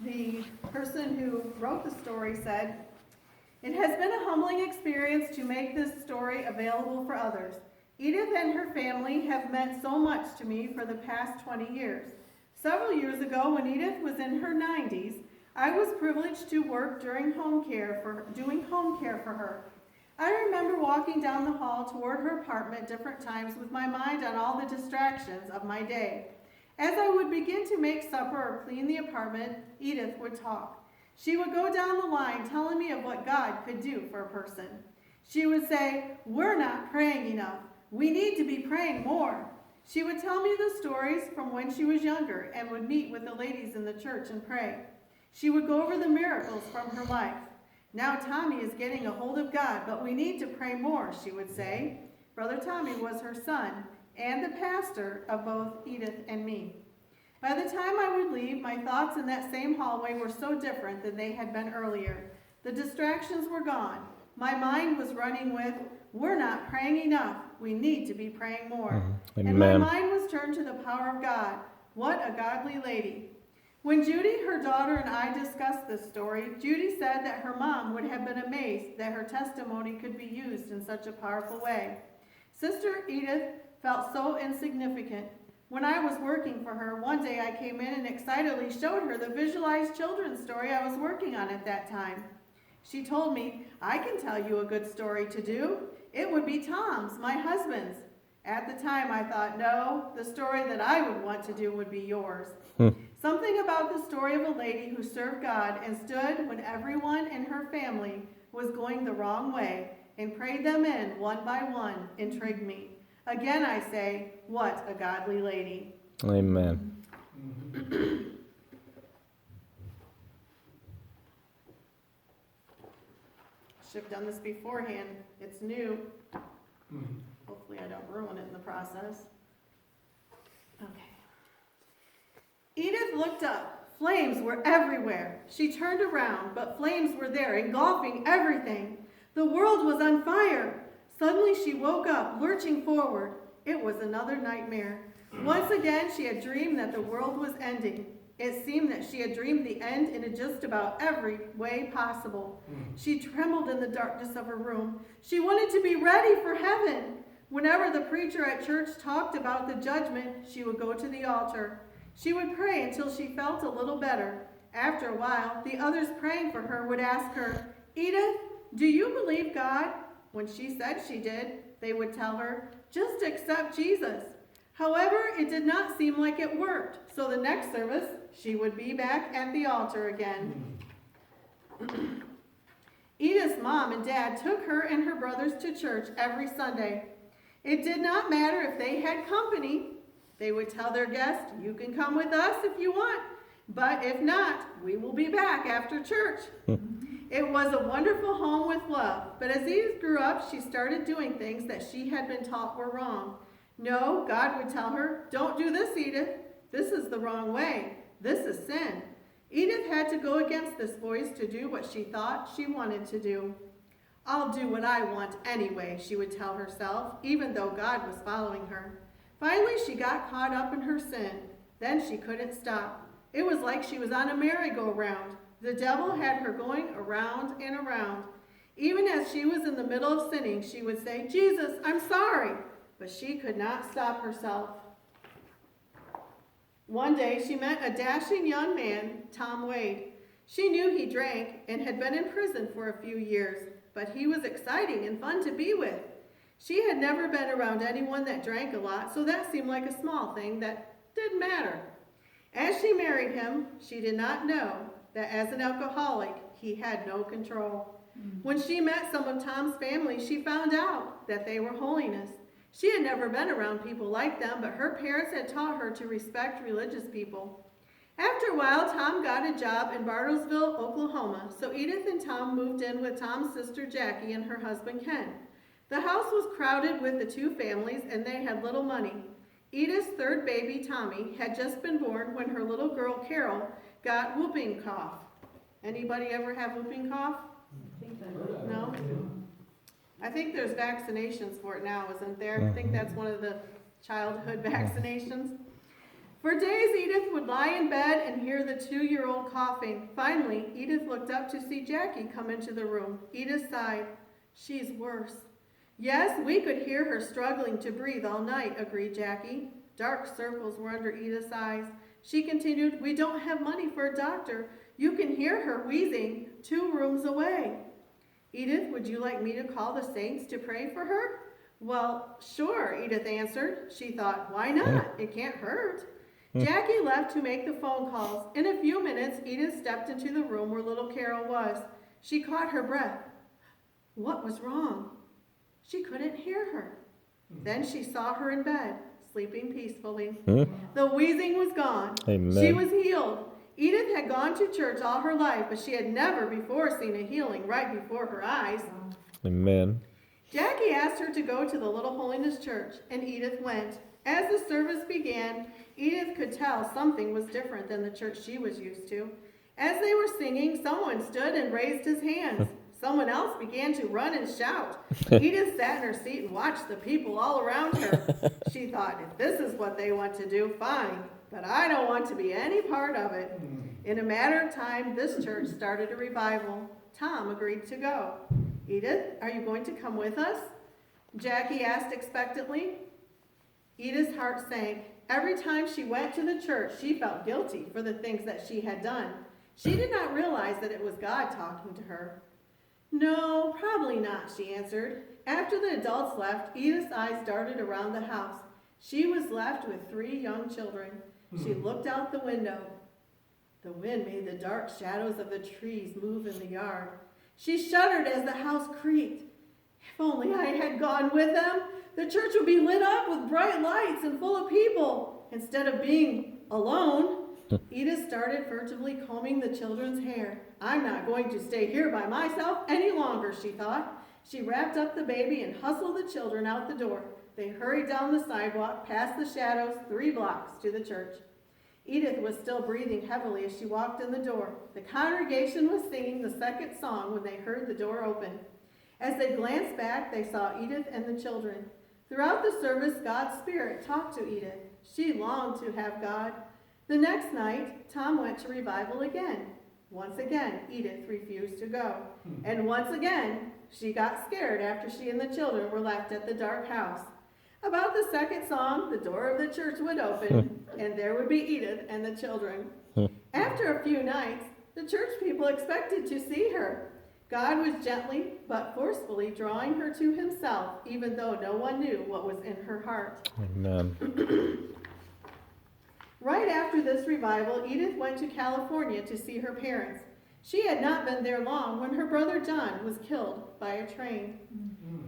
the person who wrote the story said, "It has been a humbling experience to make this story available for others. Edith and her family have meant so much to me for the past 20 years. Several years ago, when Edith was in her 90s, I was privileged to work doing home care for her. I remember walking down the hall toward her apartment different times with my mind on all the distractions of my day. As I would begin to make supper or clean the apartment, Edith would talk. She would go down the line telling me of what God could do for a person. She would say, 'We're not praying enough. We need to be praying more.' She would tell me the stories from when she was younger and would meet with the ladies in the church and pray. She would go over the miracles from her life. 'Now Tommy is getting a hold of God, but we need to pray more,' she would say." Brother Tommy was her son and the pastor of both Edith and me. By the time I would leave, my thoughts in that same hallway were so different than they had been earlier. The distractions were gone. My mind was running with, "We're not praying enough. We need to be praying more." And my mind was turned to the power of God. What a godly lady. When Judy, her daughter, and I discussed this story, Judy said that her mom would have been amazed that her testimony could be used in such a powerful way. Sister Edith felt so insignificant. When I was working for her, one day I came in and excitedly showed her the visualized children's story I was working on at that time. She told me, "I can tell you a good story to do. It would be Tom's, my husband's." At the time I thought, no, the story that I would want to do would be yours. Something about the story of a lady who served God and stood when everyone in her family was going the wrong way and prayed them in one by one intrigued me. Again I say, what a godly lady. Amen. Should have done this beforehand. It's new. Hopefully I don't ruin it in the process. Okay. Edith looked up. Flames were everywhere. She turned around, but flames were there, engulfing everything. The world was on fire. Suddenly she woke up, lurching forward. It was another nightmare. Once again, she had dreamed that the world was ending. It seemed that she had dreamed the end in just about every way possible. She trembled in the darkness of her room. She wanted to be ready for heaven. Whenever the preacher at church talked about the judgment, she would go to the altar. She would pray until she felt a little better. After a while, the others praying for her would ask her, "Edith, do you believe God?" When she said she did, they would tell her, "Just accept Jesus." However, it did not seem like it worked, so the next service, she would be back at the altar again. Edith's mom and dad took her and her brothers to church every Sunday. It did not matter if they had company. They would tell their guests, "You can come with us if you want, but if not, we will be back after church." It was a wonderful home with love, but as Edith grew up, she started doing things that she had been taught were wrong. No, God would tell her, "Don't do this, Edith. This is the wrong way. This is sin." Edith had to go against this voice to do what she thought she wanted to do. "I'll do what I want anyway," she would tell herself, even though God was following her. Finally, she got caught up in her sin. Then she couldn't stop. It was like she was on a merry-go-round. The devil had her going around and around. Even as she was in the middle of sinning, she would say, "Jesus, I'm sorry." But she could not stop herself. One day, she met a dashing young man, Tom Wade. She knew he drank and had been in prison for a few years, but he was exciting and fun to be with. She had never been around anyone that drank a lot, so that seemed like a small thing that didn't matter. As she married him, she did not know that as an alcoholic, he had no control. When she met some of Tom's family, she found out that they were holiness. She had never been around people like them, but her parents had taught her to respect religious people. After a while, Tom got a job in Bartlesville, Oklahoma, so Edith and Tom moved in with Tom's sister Jackie and her husband Ken. The house was crowded with the two families, and they had little money. Edith's third baby, Tommy, had just been born when her little girl, Carol, got whooping cough. Anybody ever have whooping cough? No? I think there's vaccinations for it now, isn't there? I think that's one of the childhood vaccinations. For days, Edith would lie in bed and hear the 2-year-old coughing. Finally, Edith looked up to see Jackie come into the room. Edith sighed. She's worse. Yes, we could hear her struggling to breathe all night, agreed Jackie. Dark circles were under Edith's eyes. She continued, we don't have money for a doctor. You can hear her wheezing 2 rooms away. Edith, would you like me to call the saints to pray for her? Well, sure, Edith answered. She thought, why not? It can't hurt. Jackie left to make the phone calls. In a few minutes, Edith stepped into the room where little Carol was. She caught her breath. What was wrong? She couldn't hear her. Then she saw her in bed, sleeping peacefully. The wheezing was gone. Amen. She was healed. Edith had gone to church all her life, but she had never before seen a healing right before her eyes. Amen. Jackie asked her to go to the Little Holiness Church, and Edith went. As the service began, Edith could tell something was different than the church she was used to. As they were singing, someone stood and raised his hands. Someone else began to run and shout. Edith sat in her seat and watched the people all around her. She thought, if this is what they want to do, fine, but I don't want to be any part of it. In a matter of time, this church started a revival. Tom agreed to go. Edith, are you going to come with us? Jackie asked expectantly. Edith's heart sank. Every time she went to the church, she felt guilty for the things that she had done. She did not realize that it was God talking to her. No, probably not, she answered. After the adults left, Edith's eyes darted around the house. She was left with 3 young children. She looked out the window. The wind made the dark shadows of the trees move in the yard. She shuddered as the house creaked. If only I had gone with them. The church would be lit up with bright lights and full of people, instead of being alone. Edith started furtively combing the children's hair. I'm not going to stay here by myself any longer, she thought. She wrapped up the baby and hustled the children out the door. They hurried down the sidewalk, past the shadows, 3 blocks to the church. Edith was still breathing heavily as she walked in the door. The congregation was singing the 2nd song when they heard the door open. As they glanced back, they saw Edith and the children. Throughout the service, God's Spirit talked to Edith. She longed to have God. The next night, Tom went to revival again. Once again, Edith refused to go. And once again, she got scared after she and the children were left at the dark house. About the 2nd song, the door of the church would open, and there would be Edith and the children. After a few nights, the church people expected to see her. God was gently but forcefully drawing her to himself, even though no one knew what was in her heart. Amen. Right after this revival, Edith went to California to see her parents. She had not been there long when her brother John was killed by a train.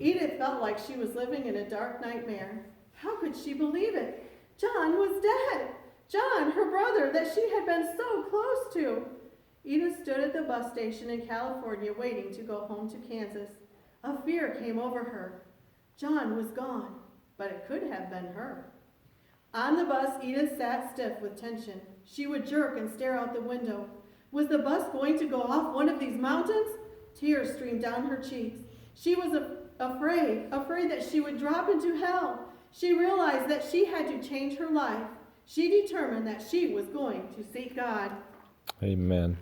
Edith felt like she was living in a dark nightmare. How could she believe it? John was dead. John, her brother, that she had been so close to. Edith stood at the bus station in California waiting to go home to Kansas. A fear came over her. John was gone, but it could have been her. On the bus, Edith sat stiff with tension. She would jerk and stare out the window. Was the bus going to go off one of these mountains? Tears streamed down her cheeks. She was afraid that she would drop into hell. She realized that she had to change her life. She determined that she was going to seek God. Amen.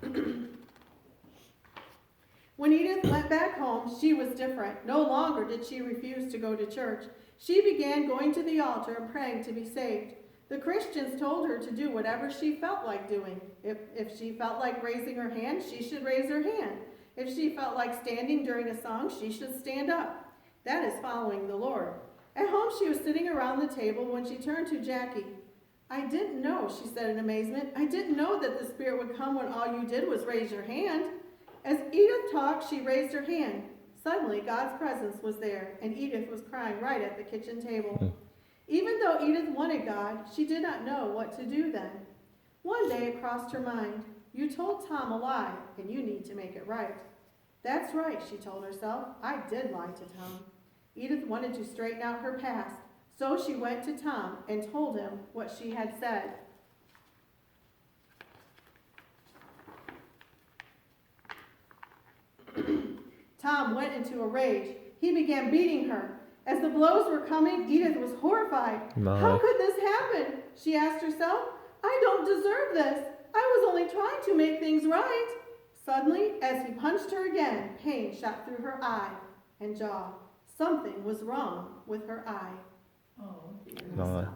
When Edith went back home, she was different. No longer did she refuse to go to church. She began going to the altar and praying to be saved. The Christians told her to do whatever she felt like doing. If she felt like raising her hand, she should raise her hand. If she felt like standing during a song, she should stand up. That is following the Lord. At home, she was sitting around the table when she turned to Jackie. I didn't know, she said in amazement. I didn't know that the Spirit would come when all you did was raise your hand. As Edith talked, she raised her hand. Suddenly, God's presence was there, and Edith was crying right at the kitchen table. Even though Edith wanted God, she did not know what to do then. One day it crossed her mind. You told Tom a lie, and you need to make it right. That's right, she told herself. I did lie to Tom. Edith wanted to straighten out her past, so she went to Tom and told him what she had said. Tom went into a rage. He began beating her. As the blows were coming, Edith was horrified. No. How could this happen? She asked herself. I don't deserve this. I was only trying to make things right. Suddenly, as he punched her again, pain shot through her eye and jaw. Something was wrong with her eye. Oh, dear. No.